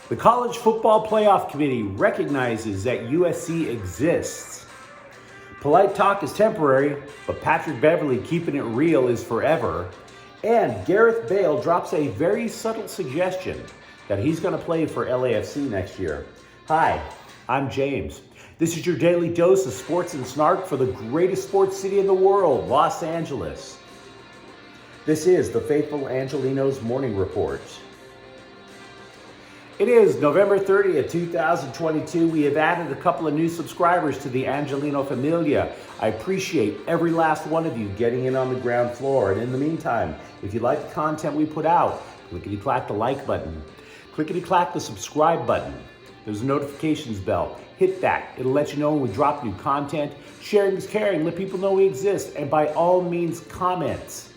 The College Football Playoff Committee recognizes that USC exists. Polite talk is temporary, but Patrick Beverley keeping it real is forever. And Gareth Bale drops a very subtle suggestion that he's going to play for LAFC next year. Hi, I'm James. This is your daily dose of sports and snark for the greatest sports city in the world, Los Angeles. This is the faithful Angelenos Morning Report. It is November 30th, 2022. We have added a couple of new subscribers to the Angelino familia. I appreciate every last one of you getting in on the ground floor. And in the meantime, if you like the content we put out, clickety-clack the like button. Clickety-clack the subscribe button. There's a notifications bell. Hit that. It'll let you know when we drop new content. Sharing is caring. Let people know we exist. And by all means, comments.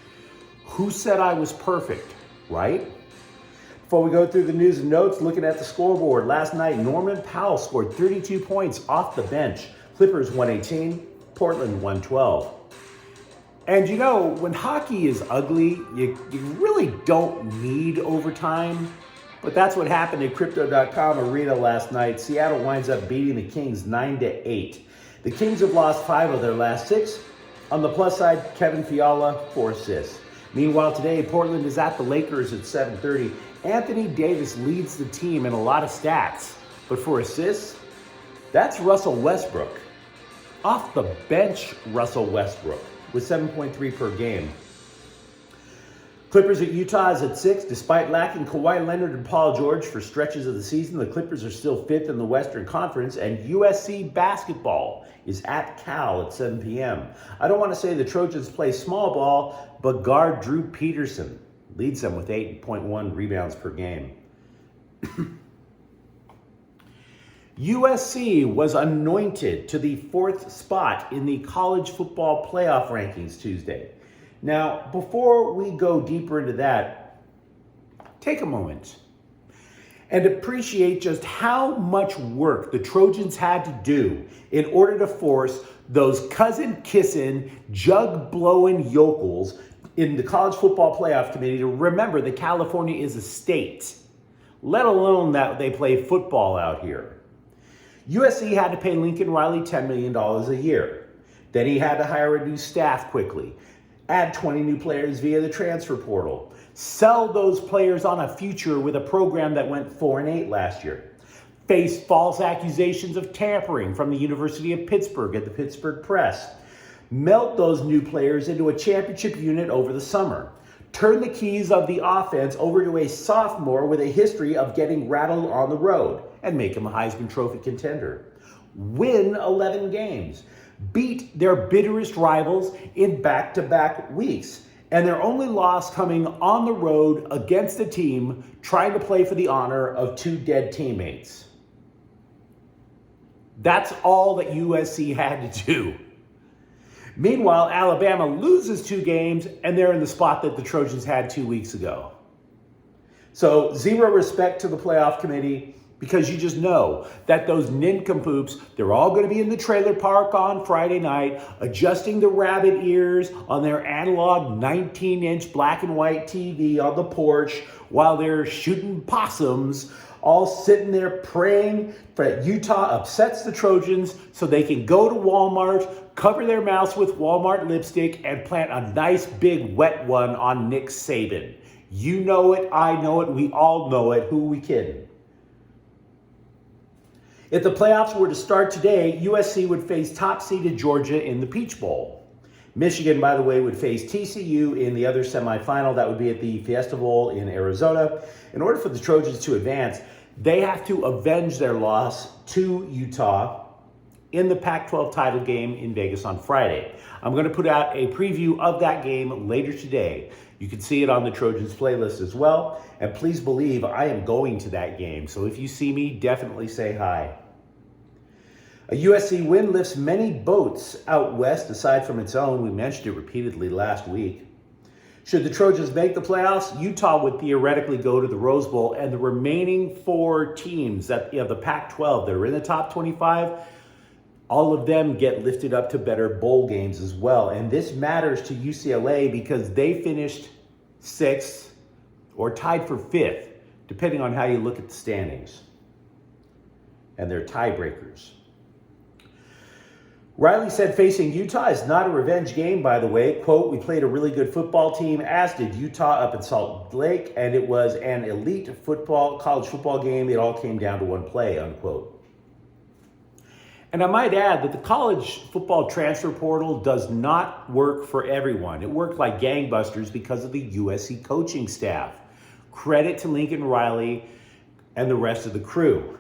Who said I was perfect, right? Before we go through the news and notes, looking at the scoreboard. Last night, Norman Powell scored 32 points off the bench. Clippers 118, Portland 112. And you know, when hockey is ugly, you really don't need overtime. But that's what happened at Crypto.com Arena last night. Seattle winds up beating the Kings 9-8. The Kings have lost 5 of their last 6. On the plus side, Kevin Fiala, 4 assists. Meanwhile, today, Portland is at the Lakers at 7:30. Anthony Davis leads the team in a lot of stats. But for assists, that's Russell Westbrook. Off the bench, Russell Westbrook with 7.3 per game. Clippers at Utah is at 6. Despite lacking Kawhi Leonard and Paul George for stretches of the season, the Clippers are still 5th in the Western Conference, and USC basketball is at Cal at 7 p.m. I don't want to say the Trojans play small ball, but guard Drew Peterson leads them with 8.1 rebounds per game. USC was anointed to the 4th spot in the college football playoff rankings Tuesday. Now, before we go deeper into that, take a moment and appreciate just how much work the Trojans had to do in order to force those cousin-kissing, jug-blowing yokels in the College Football Playoff Committee to remember that California is a state, let alone that they play football out here. USC had to pay Lincoln Riley $10 million a year. Then he had to hire a new staff quickly, add 20 new players via the transfer portal, sell those players on a future with a program that went 4-8 last year, face false accusations of tampering from the University of Pittsburgh at the Pittsburgh Press, melt those new players into a championship unit over the summer, turn the keys of the offense over to a sophomore with a history of getting rattled on the road, and make him a Heisman Trophy contender, win 11 games, beat their bitterest rivals in back-to-back weeks, and their only loss coming on the road against a team trying to play for the honor of 2 dead teammates. That's all that USC had to do. Meanwhile, Alabama loses 2 games, and they're in the spot that the Trojans had 2 weeks ago. So, zero respect to the playoff committee, because you just know that those nincompoops, they're all going to be in the trailer park on Friday night, adjusting the rabbit ears on their analog 19-inch black and white TV on the porch while they're shooting possums, all sitting there praying that Utah upsets the Trojans so they can go to Walmart, cover their mouths with Walmart lipstick, and plant a nice big wet one on Nick Saban. You know it, I know it, we all know it. Who are we kidding? If the playoffs were to start today, USC would face top-seeded Georgia in the Peach Bowl. Michigan, by the way, would face TCU in the other semifinal. That would be at the Fiesta Bowl in Arizona. In order for the Trojans to advance, they have to avenge their loss to Utah in the Pac-12 title game in Vegas on Friday. I'm going to put out a preview of that game later today. You can see it on the Trojans playlist as well. And please believe I am going to that game. So if you see me, definitely say hi. A USC win lifts many boats out west aside from its own. We mentioned it repeatedly last week. Should the Trojans make the playoffs, Utah would theoretically go to the Rose Bowl, and the remaining 4 teams that the Pac-12 that are in the top 25, all of them get lifted up to better bowl games as well. And this matters to UCLA because they finished 6th or tied for 5th depending on how you look at the standings. And they're tiebreakers. Riley said facing Utah is not a revenge game, by the way. Quote, we played a really good football team, as did Utah up in Salt Lake, and it was an elite college football game. It all came down to one play, unquote. And I might add that the college football transfer portal does not work for everyone. It worked like gangbusters because of the USC coaching staff. Credit to Lincoln Riley and the rest of the crew.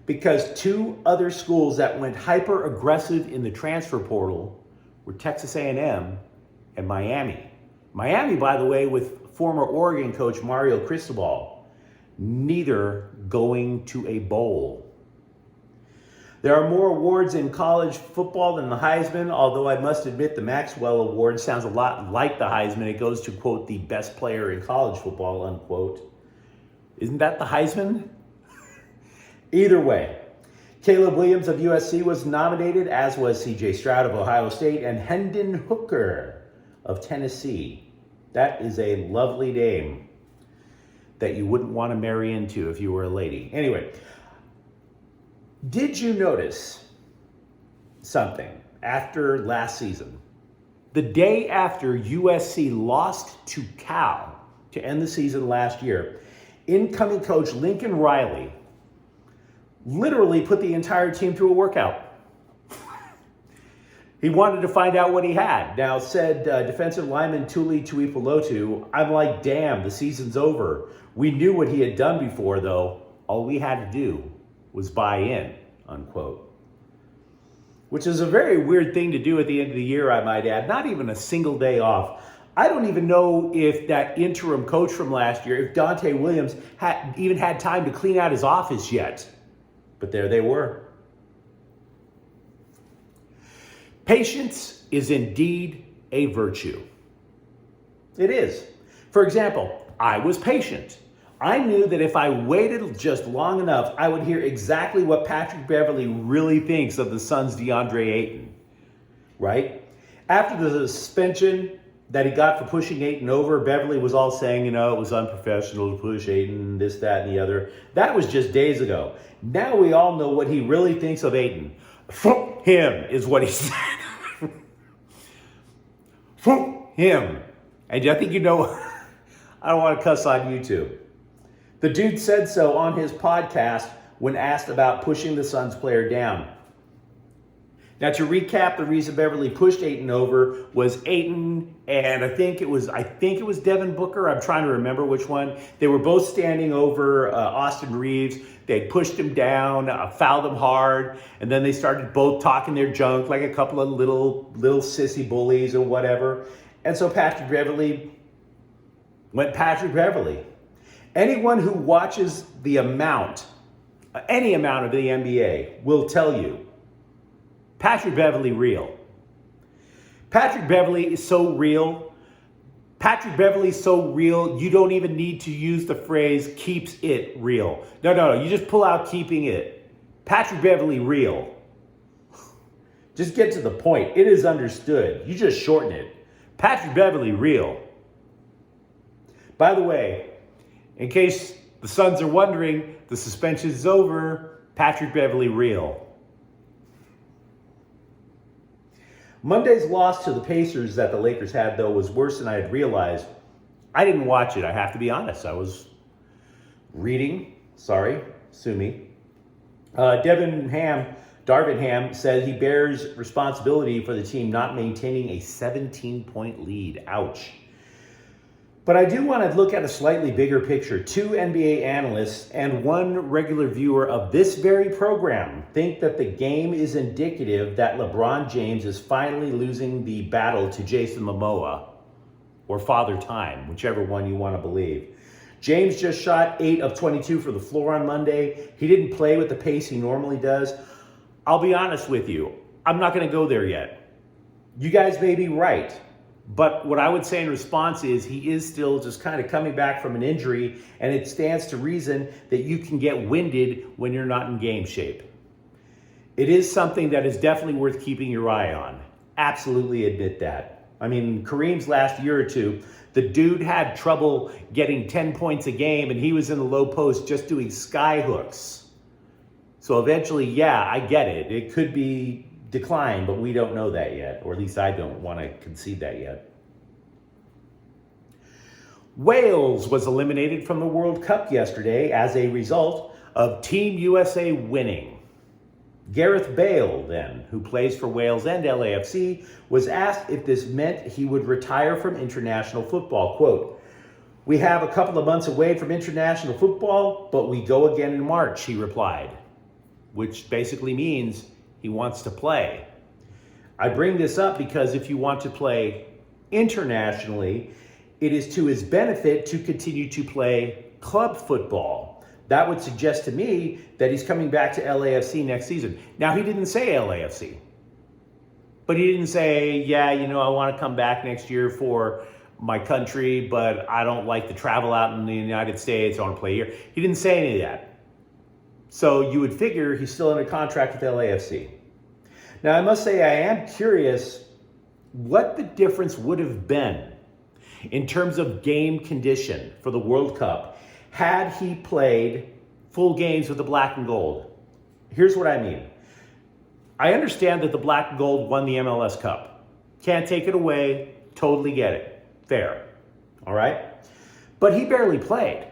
Because two other schools that went hyper aggressive in the transfer portal were Texas A&M and Miami. Miami, by the way, with former Oregon coach Mario Cristobal, neither going to a bowl. There are more awards in college football than the Heisman, although I must admit the Maxwell Award sounds a lot like the Heisman. It goes to, quote, the best player in college football, unquote. Isn't that the Heisman? Either way, Caleb Williams of USC was nominated, as was C.J. Stroud of Ohio State and Hendon Hooker of Tennessee. That is a lovely name that you wouldn't want to marry into if you were a lady. Anyway, did you notice something after last season? The day after USC lost to Cal to end the season last year, incoming coach Lincoln Riley literally put the entire team through a workout. He wanted to find out what he had. Now, said defensive lineman Tuli Tuipulotu, I'm like, damn, the season's over. We knew what he had done before, though. All we had to do was buy in, unquote. Which is a very weird thing to do at the end of the year, I might add. Not even a single day off. I don't even know if that interim coach from last year, if Dante Williams, even had time to clean out his office yet. But there they were. Patience is indeed a virtue. It is. For example, I was patient. I knew that if I waited just long enough, I would hear exactly what Patrick Beverley really thinks of the Suns' DeAndre Ayton. Right? After the suspension that he got for pushing Ayton over, Beverley was all saying, it was unprofessional to push Ayton, this, that, and the other. That was just days ago. Now we all know what he really thinks of Ayton. Fuck him is what he said. Fuck him. And I think I don't want to cuss on YouTube. The dude said so on his podcast when asked about pushing the Suns player down. Now, to recap, the reason Beverley pushed Ayton over was Ayton and I think it was Devin Booker. I'm trying to remember which one. They were both standing over Austin Reeves. They pushed him down, fouled him hard, and then they started both talking their junk like a couple of little sissy bullies or whatever. And so Patrick Beverley went Patrick Beverley. Anyone who watches any amount of the NBA will tell you Patrick Beverley real. Patrick Beverley is so real. Patrick Beverley's so real, you don't even need to use the phrase keeps it real. No. You just pull out keeping it. Patrick Beverley real. Just get to the point. It is understood. You just shorten it. Patrick Beverley real. By the way, in case the Suns are wondering, the suspension is over. Patrick Beverley real. Monday's loss to the Pacers that the Lakers had, though, was worse than I had realized. I didn't watch it, I have to be honest. I was reading. Sorry, sue me. Darvin Ham said he bears responsibility for the team not maintaining a 17-point lead. Ouch. But I do want to look at a slightly bigger picture. 2 NBA analysts and 1 regular viewer of this very program think that the game is indicative that LeBron James is finally losing the battle to Jason Momoa, or Father Time, whichever one you want to believe. James just shot 8 of 22 for the floor on Monday. He didn't play with the pace he normally does. I'll be honest with you, I'm not going to go there yet. You guys may be right. But what I would say in response is he is still just kind of coming back from an injury, and it stands to reason that you can get winded when you're not in game shape. It is something that is definitely worth keeping your eye on. Absolutely admit that. I mean, Kareem's last year or two, the dude had trouble getting 10 points a game, and he was in the low post just doing sky hooks. So eventually, yeah, I get it. It could be decline, but we don't know that yet, or at least I don't want to concede that yet. Wales was eliminated from the World Cup yesterday as a result of Team USA winning. Gareth Bale, then, who plays for Wales and LAFC, was asked if this meant he would retire from international football. Quote, "We have a couple of months away from international football, but we go again in March," he replied, which basically means he wants to play. I bring this up because if you want to play internationally, it is to his benefit to continue to play club football. That would suggest to me that he's coming back to LAFC next season. Now, he didn't say LAFC, but he didn't say, yeah, I want to come back next year for my country, but I don't like to travel out in the United States. I want to play here. He didn't say any of that. So you would figure he's still under contract with LAFC. Now, I must say I am curious what the difference would have been in terms of game condition for the World Cup had he played full games with the black and gold. Here's what I mean. I understand that the black and gold won the MLS Cup. Can't take it away. Totally get it. Fair. All right? But he barely played.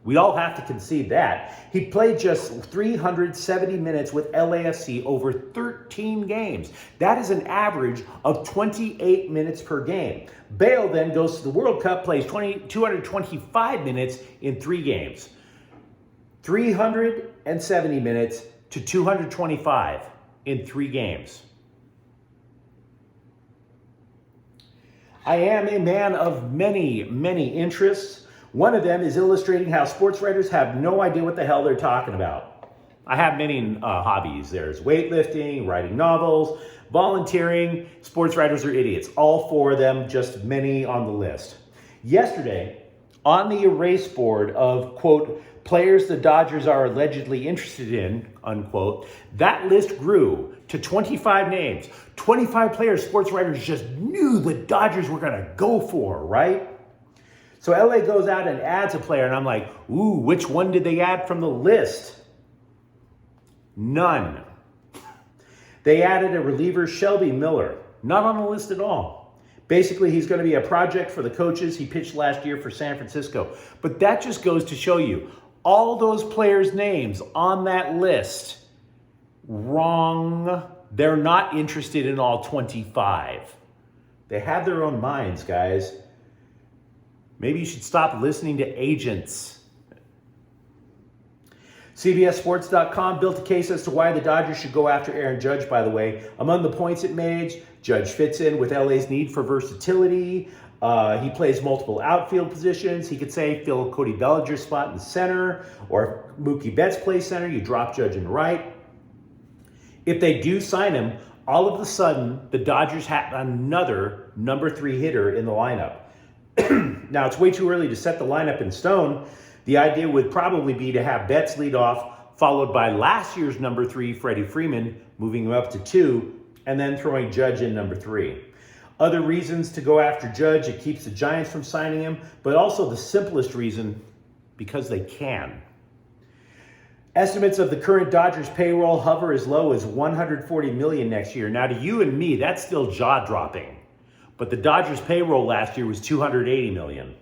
We all have to concede that. He played just 370 minutes with LAFC over 13 games. That is an average of 28 minutes per game. Bale then goes to the World Cup, plays 225 minutes in 3 games. 370 minutes to 225 in 3 games. I am a man of many, many interests. One of them is illustrating how sports writers have no idea what the hell they're talking about. I have many hobbies. There's weightlifting, writing novels, volunteering. Sports writers are idiots. All 4 of them, just many on the list. Yesterday, on the erase board of, quote, players the Dodgers are allegedly interested in, unquote, that list grew to 25 names. 25 players sports writers just knew the Dodgers were going to go for, right? So LA goes out and adds a player, and I'm like, ooh, which one did they add from the list? None. They added a reliever, Shelby Miller, not on the list at all. Basically, he's going to be a project for the coaches. He pitched last year for San Francisco. But that just goes to show you, all those players' names on that list, wrong. They're not interested in all 25. They have their own minds, guys. Maybe you should stop listening to agents. CBSSports.com built a case as to why the Dodgers should go after Aaron Judge, by the way. Among the points it made, Judge fits in with LA's need for versatility. He plays multiple outfield positions. He could say fill Cody Bellinger's spot in the center, or if Mookie Betts plays center, you drop Judge in the right. If they do sign him, all of a sudden, the Dodgers have another number 3 hitter in the lineup. Now, it's way too early to set the lineup in stone. The idea would probably be to have Betts lead off, followed by last year's number 3, Freddie Freeman, moving him up to 2, and then throwing Judge in number 3. Other reasons to go after Judge, it keeps the Giants from signing him, but also the simplest reason, because they can. Estimates of the current Dodgers payroll hover as low as $140 million next year. Now, to you and me, that's still jaw-dropping. But the Dodgers payroll last year was $280 million.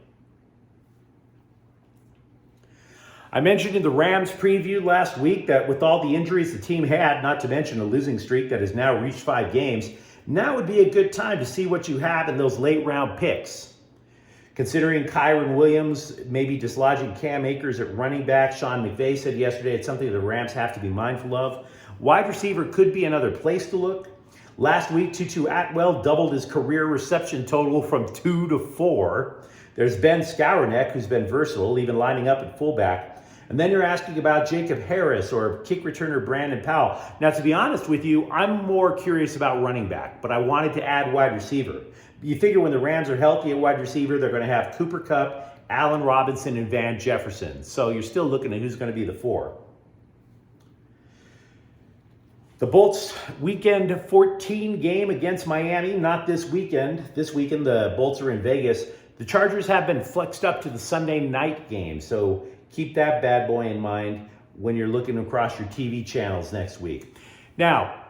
I mentioned in the Rams preview last week that with all the injuries the team had, not to mention a losing streak that has now reached 5 games, now would be a good time to see what you have in those late round picks. Considering Kyron Williams maybe dislodging Cam Akers at running back, Sean McVay said yesterday it's something the Rams have to be mindful of. Wide receiver could be another place to look. Last week, Tutu Atwell doubled his career reception total from 2 to 4. There's Ben Skowronek, who's been versatile, even lining up at fullback. And then you're asking about Jacob Harris or kick returner Brandon Powell. Now, to be honest with you, I'm more curious about running back, but I wanted to add wide receiver. You figure when the Rams are healthy at wide receiver, they're going to have Cooper Kupp, Allen Robinson, and Van Jefferson. So you're still looking at who's going to be the 4. The Bolts weekend 14 game against Miami, not this weekend. This weekend, the Bolts are in Vegas. The Chargers have been flexed up to the Sunday night game, so keep that bad boy in mind when you're looking across your TV channels next week. Now,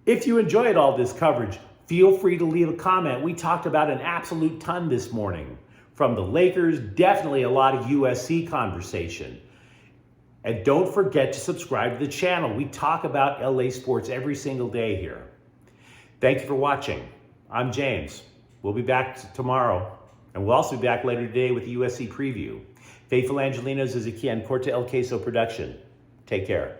if you enjoyed all this coverage, feel free to leave a comment. We talked about an absolute ton this morning. From the Lakers, definitely a lot of USC conversation. And don't forget to subscribe to the channel. We talk about LA sports every single day here. Thank you for watching. I'm James. We'll be back tomorrow. And we'll also be back later today with the USC preview. Faithful Angelenos is a Kian Corte El Queso production. Take care.